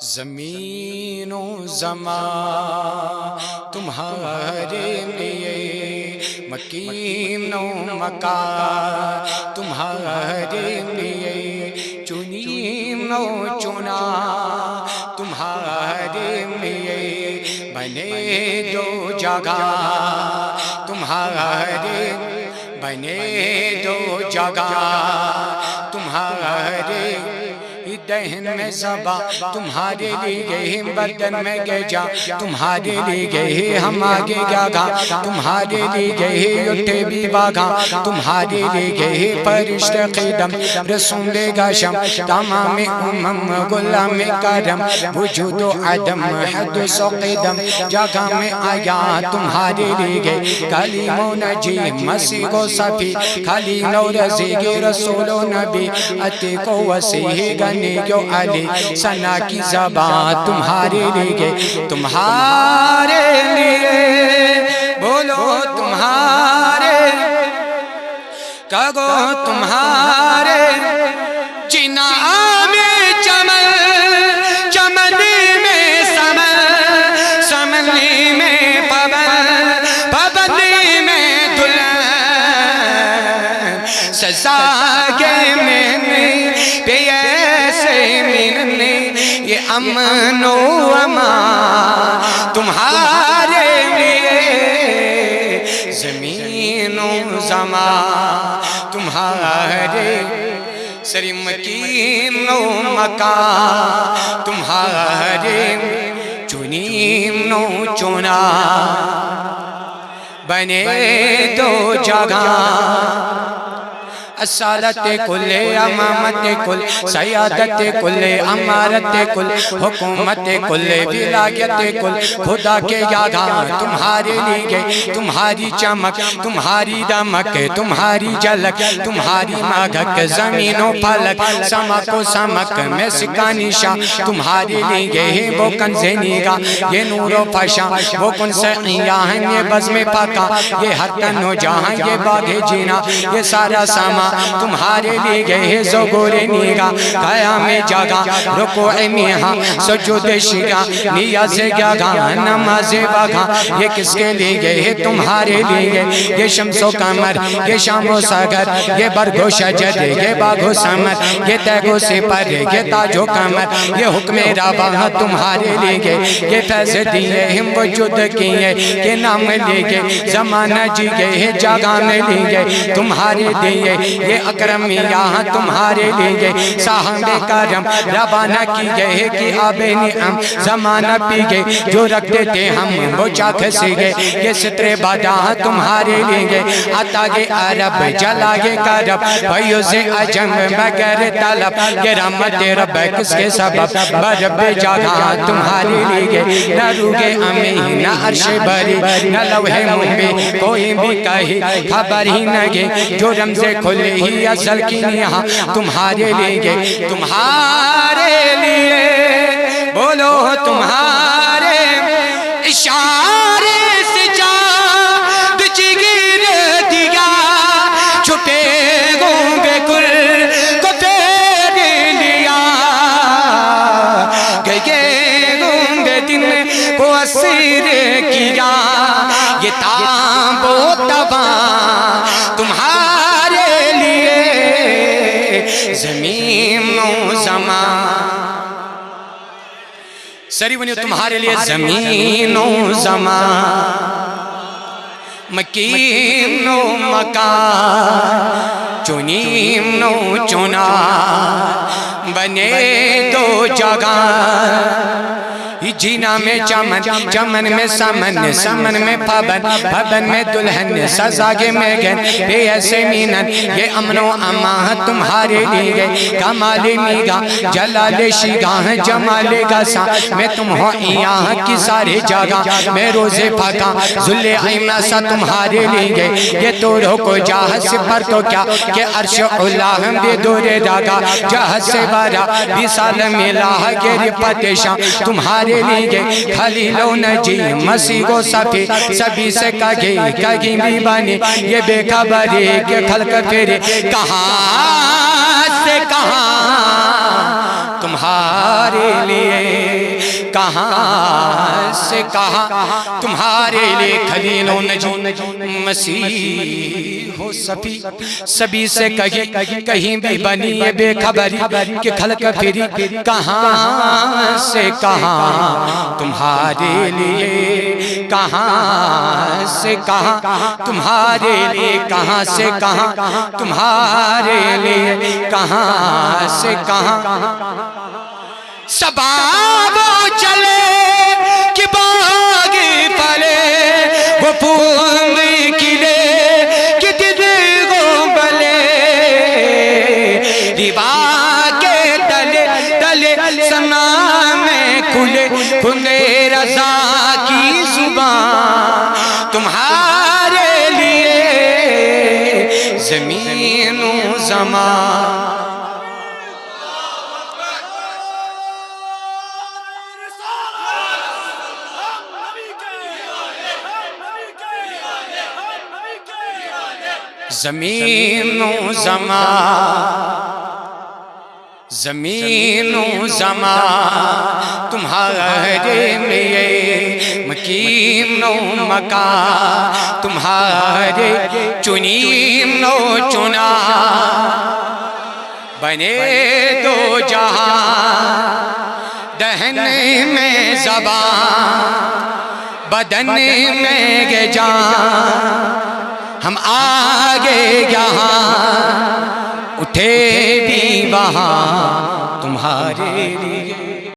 زمین و زمان تمہارے لیے، مکین و مکان تمہارے لیے، چنین و چنا تمہارے لیے، بنے دو جگہ تمہارے، بنے دو جگہ تمہارے، دہن میں زبا تمہارے لیے، بدن میں گجا تمہارے لیے، ہم آگے گاگا تمہارے لیے، اٹھے بھی باگا تمہارے لیے، فرشت قدم رسول گاشم تمام امم غلام کرم، وجود و عدم حدث و قدم جگہ میں آیا تمہارے لیے، کلیم و نجی مسیح و صفی، خلیل و رزیق رسول و نبی، عتیق و وسیح گنی جو علی، ثنا کی زبان تمہارے لیے، تمہارے لیے بولو تمہارے، کہو تمہارے، چنا میں چمن، چمنی میں سمن، سمنی میں پبن، پبنی میں دلہن، سزا کے میں نے یہ امن و امان تمہارے لیے، زمین و زمان تمہارے، سری مکین و مکان تمہارے، چنین و چنا بنے دو جگہ، اصالت کل، امامت کل، سیادت کل، امارت کل، حکومت کل، ولایت کل، خدا کے یاگا تمہارے لیے، تمہاری چمک، تمہاری دمک، تمہاری جھلک، تمہاری مگھک، زمین و پھلک، سمک و سمک میں سکانی شاہ تمہارے لیے، وہ کنز نیگا یہ نور و فشاں، وہ کن سعیاں یہ بزم پاکا، یہ ہر تن و جہاں، یہ باغ جینا، یہ سارا ساما تمہارے لیے، زغور نیگا قیام جگہ، رکوع میہاں، سجود شگا، نیاز گاگا، نماز باگا، یہ کس کے لیے؟ تمہارے لیے، یہ شمس و قمر، یہ شام و سحر، یہ برگ و شجر، یہ باغ و ثمر، یہ تیغ و سپر، یہ تاج و کمر، یہ حکم ربا تمہارے لیے، یہ فیض دیے ہم وجود کیے، یہ نام لیے زمانہ جیے، جگہ میں لیے تمہارے لیے، یہ اکرمیاں تمہارے لیے، صاحب کرم روانہ کیے کہ آب نعم زمانہ پیگے، جو رکھتے تھے ہم وہ چاک سیگے، یہ ستر بادا تمہارے لیے، عطاگے عرب جلاگے کرب، فیوز عجم بغیر طلب، یہ رحمت رب کس کے سبب، برب جگہ تمہارے لیے، نہ روگ امین نہ عرش بری نہ لوح منبی، کوئی بھی کہی خبر ہی نگے، جو رمز کھلے ہی ازل کی یہاں تمہارے لیے، تمہارے لیے بولو تمہارے، اشارے سے چاند جگر دیا، چھپے گونگے کل کو پھیر لیا، گئے گونگے دن کو اسیر کیا، یہ تاب و تباں تمہارے لیے، زمین و زمان، سری ونیو تمہارے لیے، زمین و زمان، مکین و مکان، چنین و چنا بنے دو جگہ، جینا میں چمن، چمن میں سمن، سمن میں پھبن، پھبن میں دلہن، سزاگے میں گن، بے ایسے مینن، یہ امن و امان تمہارے لیے، کمال میگا جلال شیگاہ جمال گسا، میں تم ہو ایاں کی سارے جگہ، میں روز پھکا ذل عیمہ سا تمہارے لیے، یہ تو روکو جاہ سے پر تو کیا، کہ عرش اللہ بے دور داگا، جاہ سے بارا بیسال ملا گری پتشاں تمہارے لیے، خلیل و نجی مسیح و صفی، سبھی سے کہیں بھی بانی، یہ بے خبری کہ خلق پھرے کہاں سے کہاں تمہارے لیے کہاں سے کہاں تمہارے لیے خلیل و نجی مسیح ہو سبھی سبھی سے کہیں بھی بنی ہے بے خبری کہ خلق پھری کہاں سے کہاں تمہارے لیے کہاں سے کہاں تمہارے لیے کہاں سے کہاں تمہارے لیے کہاں سے کہاں سباب چلے کہ باغ پلے وہ پھول کھلے کہ دل گنبلے ربا کے تلے تلے سنا میں کھلے کھلے رضا کی زبان تمہارے لیے زمین و زمان زمین و زمان زمین و زمان تمہارے لیے مکین و مکان تمہارے چنین و چنا بنے دو جہاں دہن میں زبان بدن میں جان ہم آگے یہاں اٹھے بھی وہاں تمہارے لیے